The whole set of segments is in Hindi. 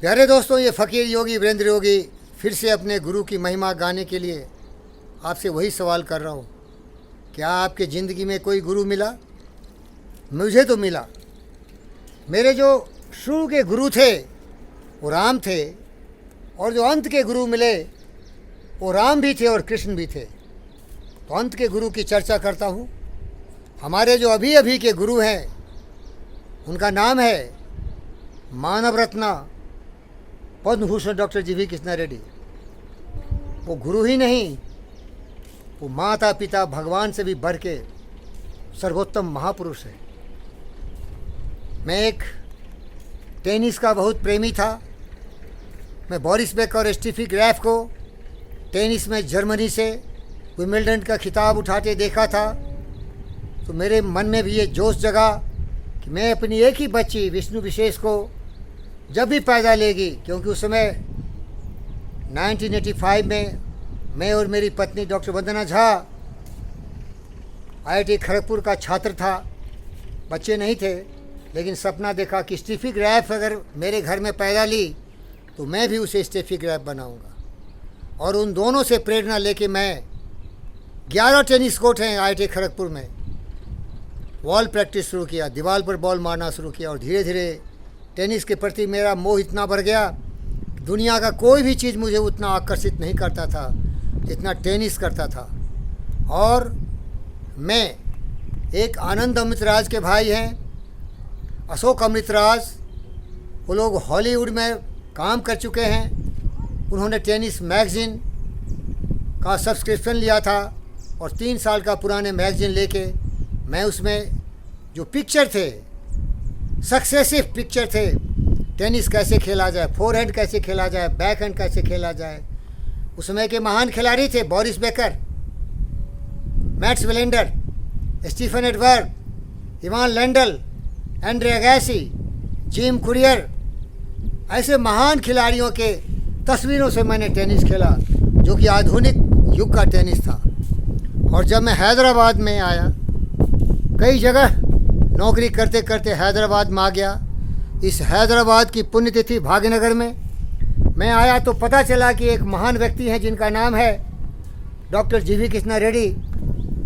प्यारे दोस्तों, ये फ़कीर योगी वीरेंद्र योगी फिर से अपने गुरु की महिमा गाने के लिए आपसे वही सवाल कर रहा हूँ। क्या आपके ज़िंदगी में कोई गुरु मिला? मुझे तो मिला। मेरे जो शुरू के गुरु थे वो राम थे, और जो अंत के गुरु मिले वो राम भी थे और कृष्ण भी थे। तो अंत के गुरु की चर्चा करता हूँ। हमारे जो अभी अभी के गुरु हैं उनका नाम है मानव रत्न पद्म भूषण डॉक्टर जी.वी. कृष्णा रेड्डी। वो गुरु ही नहीं, वो माता पिता भगवान से भी बढ़ के सर्वोत्तम महापुरुष है। मैं एक टेनिस का बहुत प्रेमी था। मैं बोरिस बेकर और स्टीफी ग्राफ को टेनिस में जर्मनी से विंबलडन का खिताब उठाते देखा था, तो मेरे मन में भी ये जोश जगा कि मैं अपनी एक ही बच्ची विष्णु विशेष को जब भी पैदा लेगी, क्योंकि उस समय 1985 में मैं और मेरी पत्नी डॉक्टर वंदना झा IIT खड़गपुर का छात्र था। बच्चे नहीं थे, लेकिन सपना देखा कि स्टीफी ग्राफ अगर मेरे घर में पैदा ली तो मैं भी उसे स्टीफी ग्राफ बनाऊंगा। और उन दोनों से प्रेरणा लेके मैं 11 टेनिस कोर्ट हैं IIT खड़गपुर में, बॉल प्रैक्टिस शुरू किया, दीवार पर बॉल मारना शुरू किया, और धीरे धीरे टेनिस के प्रति मेरा मोह इतना बढ़ गया, दुनिया का कोई भी चीज़ मुझे उतना आकर्षित नहीं करता था जितना टेनिस करता था। और मैं एक आनंद अमृतराज के भाई हैं, अशोक अमृतराज, वो लोग हॉलीवुड में काम कर चुके हैं। उन्होंने टेनिस मैगज़ीन का सब्सक्रिप्शन लिया था, और 3 साल का पुराने मैगज़ीन लेके मैं उसमें जो पिक्चर थे, सक्सेसिव पिक्चर थे, टेनिस कैसे खेला जाए, फोरहैंड कैसे खेला जाए, बैकहैंड कैसे खेला जाए। उस समय के महान खिलाड़ी थे Boris Becker, Mats Wilander, Stefan Edberg, Ivan Lendl, Andre Agassi, Jim Courier, ऐसे महान खिलाड़ियों के तस्वीरों से मैंने टेनिस खेला, जो कि आधुनिक युग का टेनिस था। और जब मैं हैदराबाद में आया, कई जगह नौकरी करते करते हैदराबाद में आ गया। इस हैदराबाद की पुण्यतिथि भाग्यनगर में मैं आया तो पता चला कि एक महान व्यक्ति हैं जिनका नाम है डॉक्टर जी.वी. कृष्णा रेड्डी।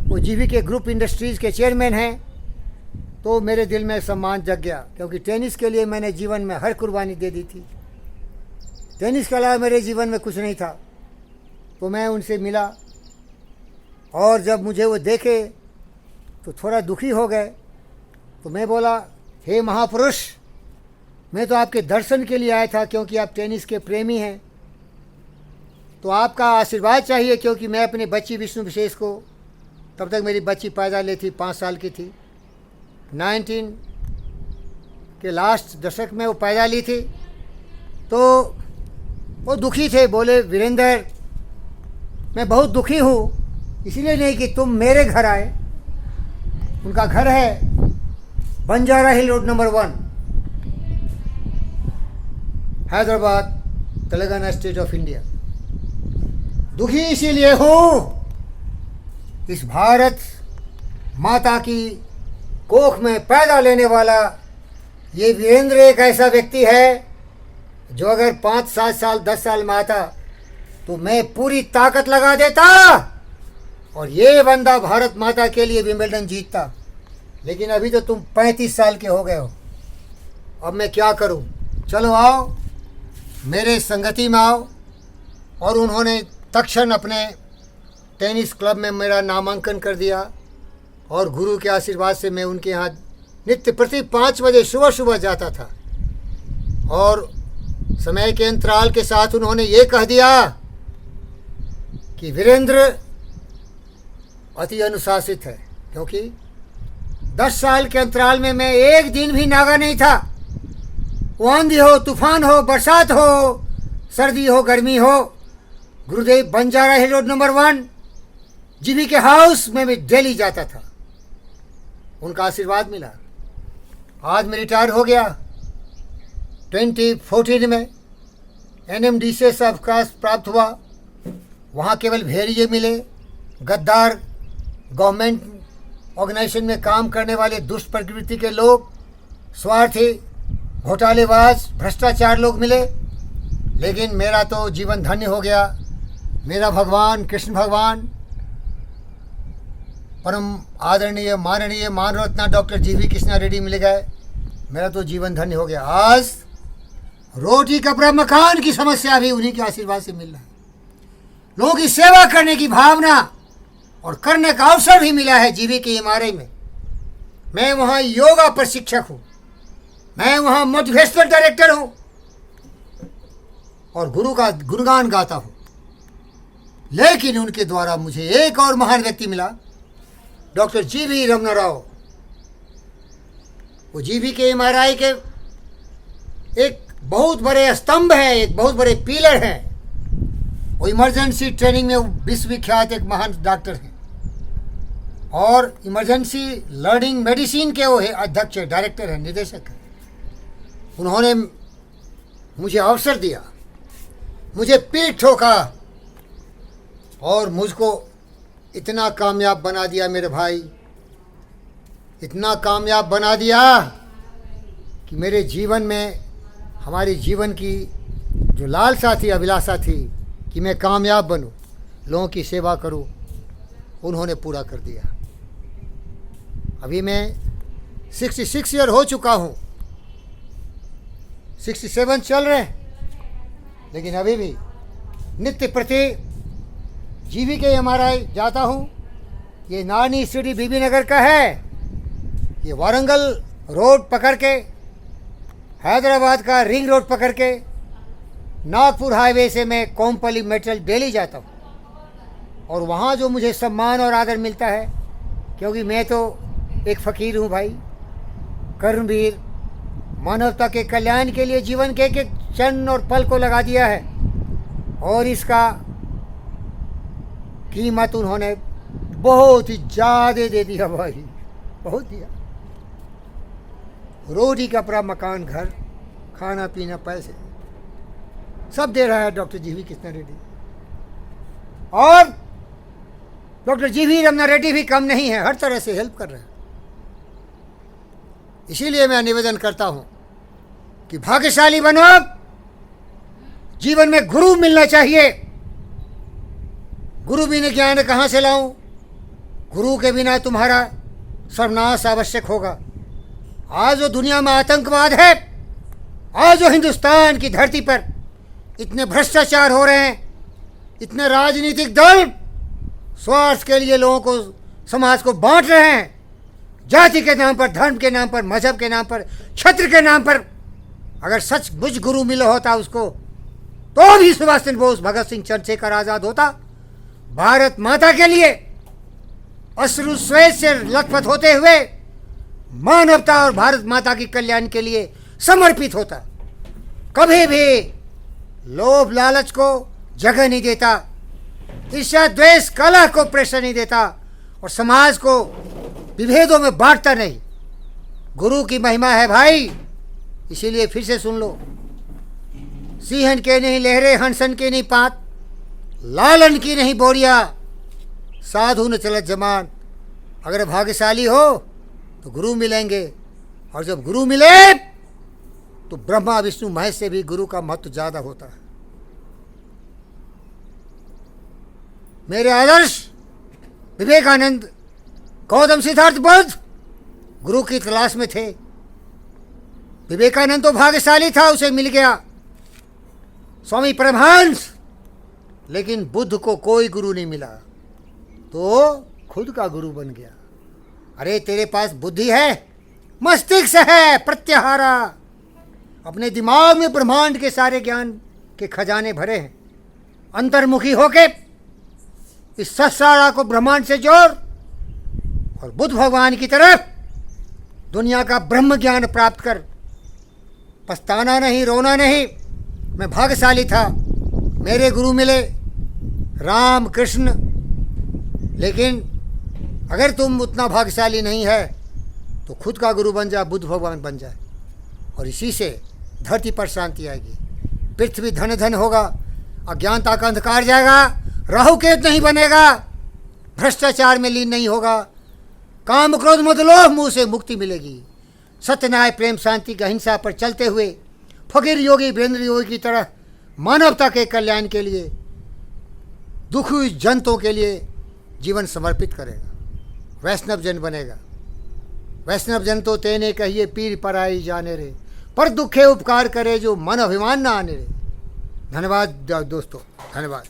वो जी.वी. के ग्रुप इंडस्ट्रीज़ के चेयरमैन हैं। तो मेरे दिल में सम्मान जग गया, क्योंकि टेनिस के लिए मैंने जीवन में हर कुर्बानी दे दी थी। टेनिस के अलावा मेरे जीवन में कुछ नहीं था। तो मैं उनसे मिला, और जब मुझे वो देखे तो थोड़ा दुखी हो गए। तो मैं बोला, हे महापुरुष, मैं तो आपके दर्शन के लिए आया था, क्योंकि आप टेनिस के प्रेमी हैं। तो आपका आशीर्वाद चाहिए, क्योंकि मैं अपनी बच्ची विष्णु विशेष को, तब तक मेरी बच्ची पैदा ली थी, 5 साल की थी, 19 के लास्ट दशक में वो पैदा ली थी। तो वो दुखी थे, बोले, वीरेंद्र, मैं बहुत दुखी हूँ, इसलिए नहीं कि तुम मेरे घर आए। उनका घर है Banjara hill road number 1, Hyderabad, Telangana state of India. दुखी इसीलिए हूँ, इस भारत माता की कोख में पैदा लेने वाला ये वीरेंद्र एक ऐसा व्यक्ति है जो अगर 5, 7 साल, 10 साल में आता तो मैं पूरी ताकत लगा देता और ये बंदा भारत माता के लिए विंबलडन जीतता। लेकिन अभी तो तुम 35 साल के हो गए हो। अब मैं क्या करूं? चलो आओ, मेरे संगति में आओ। और उन्होंने तत्क्षण अपने टेनिस क्लब में मेरा नामांकन कर दिया, और गुरु के आशीर्वाद से मैं उनके यहाँ नित्य प्रति 5 बजे सुबह सुबह जाता था। और समय के अंतराल के साथ उन्होंने ये कह दिया कि वीरेंद्र अति अनुशासित है, क्योंकि 10 साल के अंतराल में मैं एक दिन भी नागा नहीं था। वो आंधी हो, तूफान हो, बरसात हो, सर्दी हो, गर्मी हो, गुरुदेव Banjara hill road number 1 G.V.. के हाउस में भी डेली जाता था। उनका आशीर्वाद मिला। आज मैं रिटायर हो गया। 2014 में NMDC से अवकाश प्राप्त हुआ। वहाँ केवल भेड़िए मिले, गद्दार, गवर्नमेंट ऑर्गेनाइजेशन में काम करने वाले दुष्ट प्रवृत्ति के लोग, स्वार्थी, घोटालेबाज, भ्रष्टाचार लोग मिले। लेकिन मेरा तो जीवन धन्य हो गया। मेरा भगवान कृष्ण भगवान, परम आदरणीय माननीय मानरत्न डॉक्टर जीवी कृष्णा रेड्डी मिल गए। मेरा तो जीवन धन्य हो गया। आज रोटी कपड़ा मकान की समस्या भी उन्हीं के आशीर्वाद से मिल रहा है। लोगों की सेवा करने की भावना और करने का अवसर भी मिला है जीवी की इमारत में। मैं वहाँ योगा प्रशिक्षक हूँ, मैं वहाँ मोटिवेशनल डायरेक्टर हूँ और गुरु का गुणगान गाता हूँ। लेकिन उनके द्वारा मुझे एक और महान व्यक्ति मिला, डॉक्टर जीवी रमना राव। वो जीवी के एमआरआई के एक बहुत बड़े स्तंभ हैं, एक बहुत बड़े पिलर हैं। वो इमरजेंसी ट्रेनिंग में विश्वविख्यात एक महान डॉक्टर हैं और इमरजेंसी लर्निंग मेडिसिन के वो है अध्यक्ष, डायरेक्टर हैं, निदेशक हैं। उन्होंने मुझे अवसर दिया, मुझे पीठ ठोका और मुझको इतना कामयाब बना दिया मेरे भाई, इतना कामयाब बना दिया कि मेरे जीवन में, हमारे जीवन की जो लालसा थी, अभिलाषा थी कि मैं कामयाब बनूं, लोगों की सेवा करूं, उन्होंने पूरा कर दिया। अभी मैं 66 ईयर हो चुका हूं, 67 चल रहे हैं, लेकिन अभी भी नित्य प्रति जीवी के एमआरआई जाता हूँ। ये नानी सिटी बीबी नगर का है। ये वारंगल रोड पकड़ के, हैदराबाद का रिंग रोड पकड़ के, नागपुर हाईवे से मैं कोमपली मेटल डेली जाता हूँ। और वहाँ जो मुझे सम्मान और आदर मिलता है, क्योंकि मैं तो एक फ़कीर हूँ भाई, कर्मवीर, मानवता के कल्याण के लिए जीवन के एक एक क्षण और पल को लगा दिया है और इसका कीमत उन्होंने बहुत ही ज़्यादा दे दिया भाई, बहुत दिया। रोटी कपड़ा मकान घर, खाना पीना पैसे सब दे रहा है डॉक्टर जीवी कृष्णा रेड्डी। और डॉक्टर जीवी रमना रेड्डी भी कम नहीं है, हर तरह से हेल्प कर रहे हैं। इसीलिए मैं निवेदन करता हूं कि भाग्यशाली बनो। जीवन में गुरु मिलना चाहिए। गुरु बिना ज्ञान कहाँ से लाऊं? गुरु के बिना तुम्हारा सर्वनाश आवश्यक होगा। आज जो दुनिया में आतंकवाद है, आज जो हिंदुस्तान की धरती पर इतने भ्रष्टाचार हो रहे हैं, इतने राजनीतिक दल स्वार्थ के लिए लोगों को, समाज को बांट रहे हैं, जाति के नाम पर, धर्म के नाम पर, मजहब के नाम पर, क्षेत्र के नाम पर। अगर सचमुच गुरु मिला होता उसको, तो भी सुभाष चंद्र बोस, भगत सिंह, चंद्रशेखर आजाद होता। भारत माता के लिए अश्रु स्वेद से लथपथ होते हुए मानवता और भारत माता की कल्याण के लिए समर्पित होता। कभी भी लोभ लालच को जगह नहीं देता, ईर्ष्या द्वेष कलह को प्रेशर नहीं देता और समाज को विभेदों में बांटता नहीं। गुरु की महिमा है भाई। इसीलिए फिर से सुन लो, सिंहन के नहीं लहरे, हंसन के नहीं पात, लालन की नहीं बोरिया, साधु न चलत जमान। अगर भाग्यशाली हो तो गुरु मिलेंगे, और जब गुरु मिले तो ब्रह्मा विष्णु महेश से भी गुरु का महत्व ज़्यादा होता है। मेरे आदर्श विवेकानंद, गौतम, सिद्धार्थ, बुद्ध गुरु की तलाश में थे। विवेकानंद तो भाग्यशाली था, उसे मिल गया स्वामी परमहंस, लेकिन बुद्ध को कोई गुरु नहीं मिला, तो खुद का गुरु बन गया। अरे तेरे पास बुद्धि है, मस्तिष्क है प्रत्याहारा, अपने दिमाग में ब्रह्मांड के सारे ज्ञान के खजाने भरे हैं। अंतर्मुखी होके इस सहस्रारा को ब्रह्मांड से जोड़ और बुद्ध भगवान की तरफ दुनिया का ब्रह्म ज्ञान प्राप्त कर। पछताना नहीं, रोना नहीं। मैं भाग्यशाली था, मेरे गुरु मिले राम कृष्ण। लेकिन अगर तुम उतना भाग्यशाली नहीं है तो खुद का गुरु बन जा, बुद्ध भगवान बन जाए, और इसी से धरती पर शांति आएगी, पृथ्वी धन धन होगा, अज्ञानता का अंधकार जाएगा, राहु केतु नहीं बनेगा, भ्रष्टाचार में लीन नहीं होगा, काम क्रोध मद लोभ मुँह से मुक्ति मिलेगी। सत्य न्याय प्रेम शांति की अहिंसा पर चलते हुए फकीर योगी वीरेंद्र योगी की तरह मानवता के कल्याण के लिए, दुखी जनतों के लिए जीवन समर्पित करेगा, वैष्णव जन बनेगा। वैष्णव जन तो तेने कहिए पीर पराई जाने रे, पर दुखे उपकार करे जो मन अभिमान ना आने रे। धन्यवाद दोस्तों, धन्यवाद।